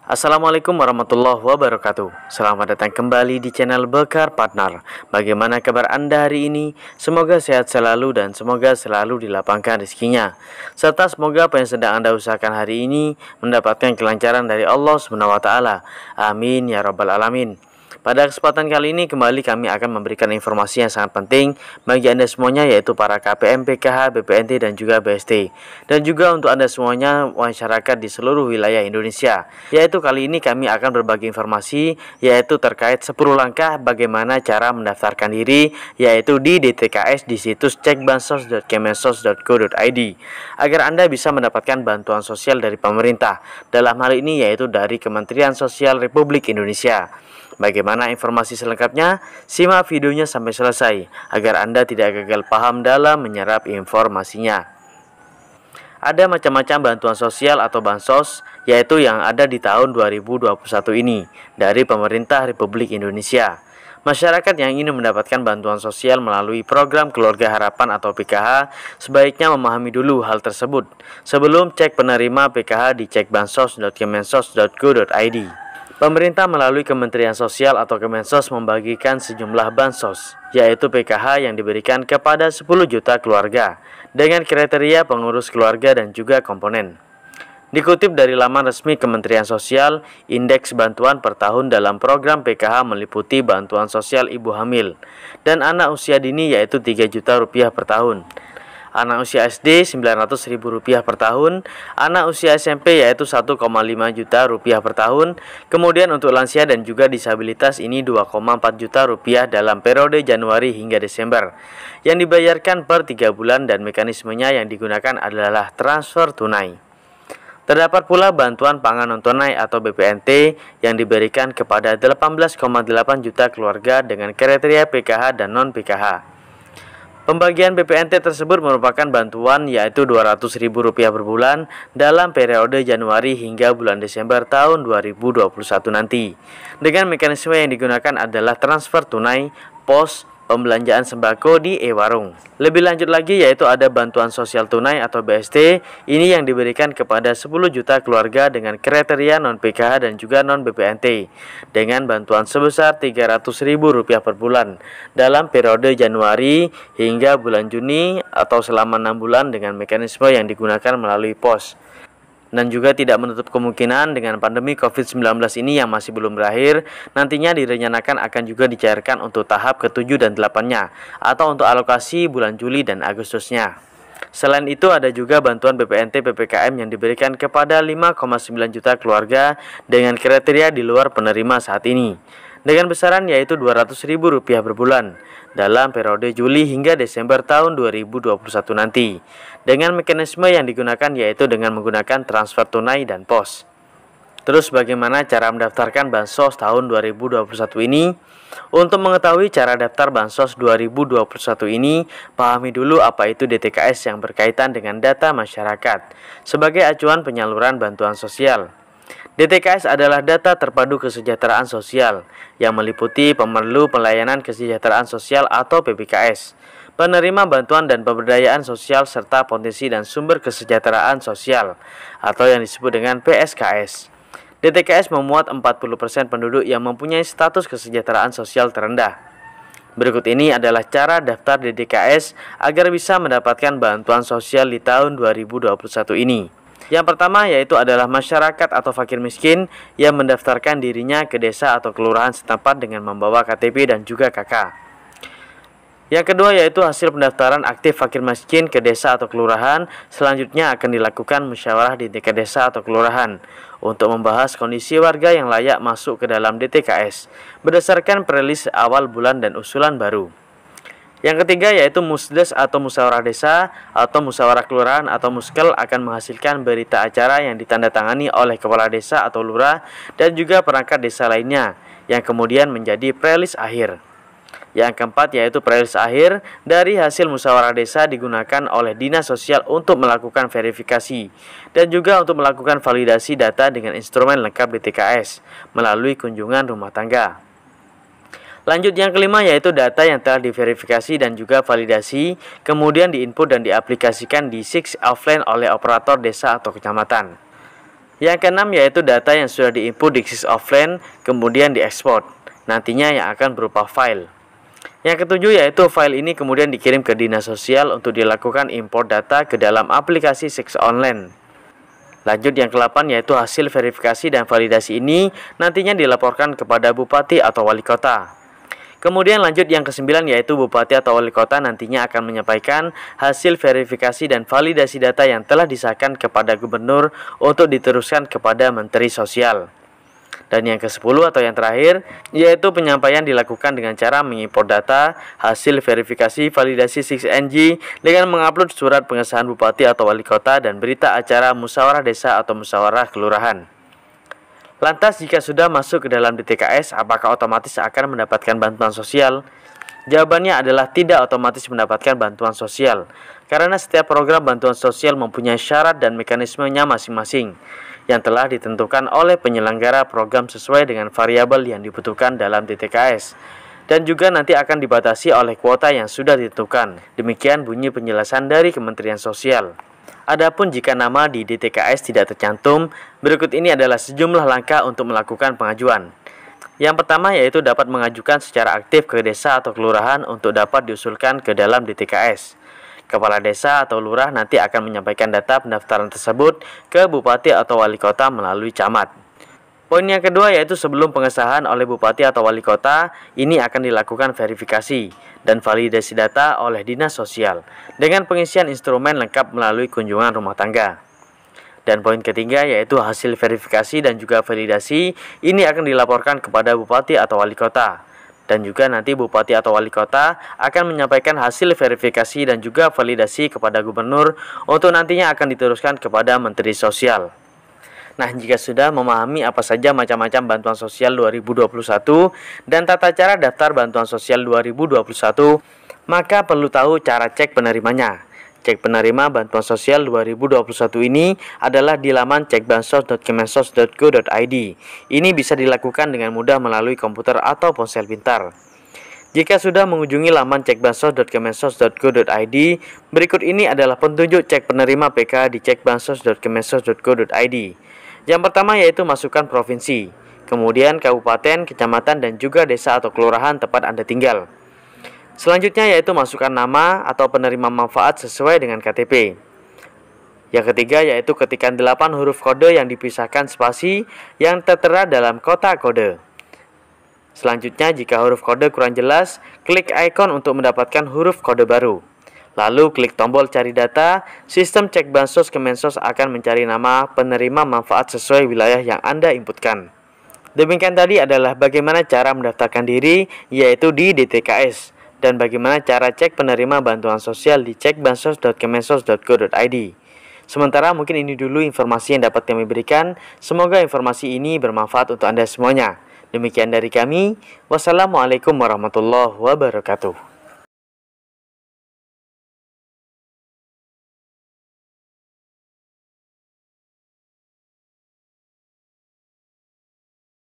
Assalamualaikum warahmatullahi wabarakatuh. Selamat datang kembali di channel Bekar Partner. Bagaimana kabar Anda hari ini? Semoga sehat selalu dan semoga selalu dilapangkan rezekinya. Serta semoga apa yang sedang Anda usahakan hari ini mendapatkan kelancaran dari Allah SWT. Amin ya rabbal alamin. Pada kesempatan kali ini kembali kami akan memberikan informasi yang sangat penting bagi Anda semuanya, yaitu para KPM, PKH, BPNT dan juga BST, dan juga untuk Anda semuanya masyarakat di seluruh wilayah Indonesia. Yaitu kali ini kami akan berbagi informasi yaitu terkait 10 langkah bagaimana cara mendaftarkan diri yaitu di DTKS di situs cekbansos.kemensos.go.id agar Anda bisa mendapatkan bantuan sosial dari pemerintah. Dalam hal ini yaitu dari Kementerian Sosial Republik Indonesia. Bagaimana informasi selengkapnya? Simak videonya sampai selesai agar Anda tidak gagal paham dalam menyerap informasinya. Ada macam-macam bantuan sosial atau bansos yaitu yang ada di tahun 2021 ini dari pemerintah Republik Indonesia. Masyarakat yang ingin mendapatkan bantuan sosial melalui program Keluarga Harapan atau PKH sebaiknya memahami dulu hal tersebut sebelum cek penerima PKH di cekbansos.kemensos.go.id. Pemerintah melalui Kementerian Sosial atau Kemensos membagikan sejumlah bansos, yaitu PKH yang diberikan kepada 10 juta keluarga, dengan kriteria pengurus keluarga dan juga komponen. Dikutip dari laman resmi Kementerian Sosial, indeks bantuan per tahun dalam program PKH meliputi bantuan sosial ibu hamil dan anak usia dini yaitu 3 juta rupiah per tahun. Anak usia SD Rp900.000 per tahun, anak usia SMP yaitu 1,5 juta rupiah per tahun, kemudian untuk lansia dan juga disabilitas ini 2,4 juta rupiah dalam periode Januari hingga Desember, yang dibayarkan per 3 bulan dan mekanismenya yang digunakan adalah transfer tunai. Terdapat pula bantuan pangan non-tunai atau BPNT yang diberikan kepada 18,8 juta keluarga dengan kriteria PKH dan non-PKH. Pembagian BPNT tersebut merupakan bantuan yaitu Rp200.000 per bulan dalam periode Januari hingga bulan Desember tahun 2021 nanti. Dengan mekanisme yang digunakan adalah transfer tunai, pos, pembelanjaan sembako di e-warung. Lebih lanjut lagi yaitu ada bantuan sosial tunai atau BST, ini yang diberikan kepada 10 juta keluarga dengan kriteria non-PKH dan juga non-BPNT dengan bantuan sebesar Rp300.000 per bulan dalam periode Januari hingga bulan Juni atau selama 6 bulan dengan mekanisme yang digunakan melalui pos. Dan juga tidak menutup kemungkinan dengan pandemi COVID-19 ini yang masih belum berakhir, nantinya direncanakan akan juga dicairkan untuk tahap ke-7 dan 8-nya, atau untuk alokasi bulan Juli dan Agustusnya. Selain itu ada juga bantuan BPNT PPKM yang diberikan kepada 5,9 juta keluarga dengan kriteria di luar penerima saat ini, dengan besaran yaitu Rp200.000 per bulan dalam periode Juli hingga Desember tahun 2021 nanti, dengan mekanisme yang digunakan yaitu dengan menggunakan transfer tunai dan pos. Terus bagaimana cara mendaftarkan Bansos tahun 2021 ini? Untuk mengetahui cara daftar Bansos 2021 ini, pahami dulu apa itu DTKS yang berkaitan dengan data masyarakat sebagai acuan penyaluran bantuan sosial. DTKS adalah data terpadu kesejahteraan sosial yang meliputi pemerlu pelayanan kesejahteraan sosial atau PPKS, penerima bantuan dan pemberdayaan sosial serta potensi dan sumber kesejahteraan sosial atau yang disebut dengan PSKS. DTKS memuat 40% penduduk yang mempunyai status kesejahteraan sosial terendah. Berikut ini adalah cara daftar DTKS agar bisa mendapatkan bantuan sosial di tahun 2021 ini. Yang pertama yaitu adalah masyarakat atau fakir miskin yang mendaftarkan dirinya ke desa atau kelurahan setempat dengan membawa KTP dan juga KK. Yang kedua yaitu hasil pendaftaran aktif fakir miskin ke desa atau kelurahan. Selanjutnya akan dilakukan musyawarah di tingkat desa atau kelurahan untuk membahas kondisi warga yang layak masuk ke dalam DTKS berdasarkan perilis awal bulan dan usulan baru. Yang ketiga yaitu musdes atau musyawarah desa atau musyawarah kelurahan atau muskel akan menghasilkan berita acara yang ditandatangani oleh kepala desa atau lurah dan juga perangkat desa lainnya yang kemudian menjadi perilis akhir. Yang keempat yaitu perilis akhir dari hasil musyawarah desa digunakan oleh Dinas Sosial untuk melakukan verifikasi dan juga untuk melakukan validasi data dengan instrumen lengkap DTKS melalui kunjungan rumah tangga. Lanjut yang kelima yaitu data yang telah diverifikasi dan juga validasi, kemudian diinput dan diaplikasikan di SIX offline oleh operator desa atau kecamatan. Yang keenam yaitu data yang sudah diinput di SIS offline kemudian diekspor, nantinya yang akan berupa file. Yang ketujuh yaitu file ini kemudian dikirim ke Dinas Sosial untuk dilakukan import data ke dalam aplikasi SIS online. Lanjut yang ke-8 yaitu hasil verifikasi dan validasi ini nantinya dilaporkan kepada Bupati atau Wali Kota. Kemudian lanjut yang ke-9 yaitu Bupati atau Wali Kota nantinya akan menyampaikan hasil verifikasi dan validasi data yang telah disahkan kepada Gubernur untuk diteruskan kepada Menteri Sosial. Dan yang ke-10 atau yang terakhir yaitu penyampaian dilakukan dengan cara mengimpor data hasil verifikasi validasi 6NG dengan mengupload surat pengesahan Bupati atau Wali Kota dan berita acara musyawarah desa atau musyawarah kelurahan. Lantas jika sudah masuk ke dalam DTKS, apakah otomatis akan mendapatkan bantuan sosial? Jawabannya adalah tidak otomatis mendapatkan bantuan sosial, karena setiap program bantuan sosial mempunyai syarat dan mekanismenya masing-masing yang telah ditentukan oleh penyelenggara program sesuai dengan variabel yang dibutuhkan dalam DTKS, dan juga nanti akan dibatasi oleh kuota yang sudah ditentukan. Demikian bunyi penjelasan dari Kementerian Sosial. Adapun jika nama di DTKS tidak tercantum, berikut ini adalah sejumlah langkah untuk melakukan pengajuan. Yang pertama yaitu dapat mengajukan secara aktif ke desa atau kelurahan untuk dapat diusulkan ke dalam DTKS. Kepala desa atau lurah nanti akan menyampaikan data pendaftaran tersebut ke Bupati atau Wali Kota melalui camat. Poin yang kedua yaitu sebelum pengesahan oleh Bupati atau Wali Kota, ini akan dilakukan verifikasi dan validasi data oleh Dinas Sosial dengan pengisian instrumen lengkap melalui kunjungan rumah tangga. Dan poin ketiga yaitu hasil verifikasi dan juga validasi ini akan dilaporkan kepada Bupati atau Wali Kota. Dan juga nanti Bupati atau Wali Kota akan menyampaikan hasil verifikasi dan juga validasi kepada Gubernur untuk nantinya akan diteruskan kepada Menteri Sosial. Nah, jika sudah memahami apa saja macam-macam bantuan sosial 2021 dan tata cara daftar bantuan sosial 2021, maka perlu tahu cara cek penerimanya. Cek penerima bantuan sosial 2021 ini adalah di laman cekbansos.kemensos.go.id. Ini bisa dilakukan dengan mudah melalui komputer atau ponsel pintar. Jika sudah mengunjungi laman cekbansos.kemensos.go.id, berikut ini adalah petunjuk cek penerima PK di cekbansos.kemensos.go.id. Yang pertama yaitu masukkan provinsi, kemudian kabupaten, kecamatan, dan juga desa atau kelurahan tempat Anda tinggal. Selanjutnya yaitu masukkan nama atau penerima manfaat sesuai dengan KTP. Yang ketiga yaitu ketikkan 8 huruf kode yang dipisahkan spasi yang tertera dalam kotak kode. Selanjutnya jika huruf kode kurang jelas, klik ikon untuk mendapatkan huruf kode baru. Lalu klik tombol cari data, sistem cek bansos Kemensos akan mencari nama penerima manfaat sesuai wilayah yang Anda inputkan. Demikian tadi adalah bagaimana cara mendaftarkan diri yaitu di DTKS. Dan bagaimana cara cek penerima bantuan sosial di cekbansos.kemensos.go.id. Sementara mungkin ini dulu informasi yang dapat kami berikan. Semoga informasi ini bermanfaat untuk Anda semuanya. Demikian dari kami. Wassalamualaikum warahmatullahi wabarakatuh.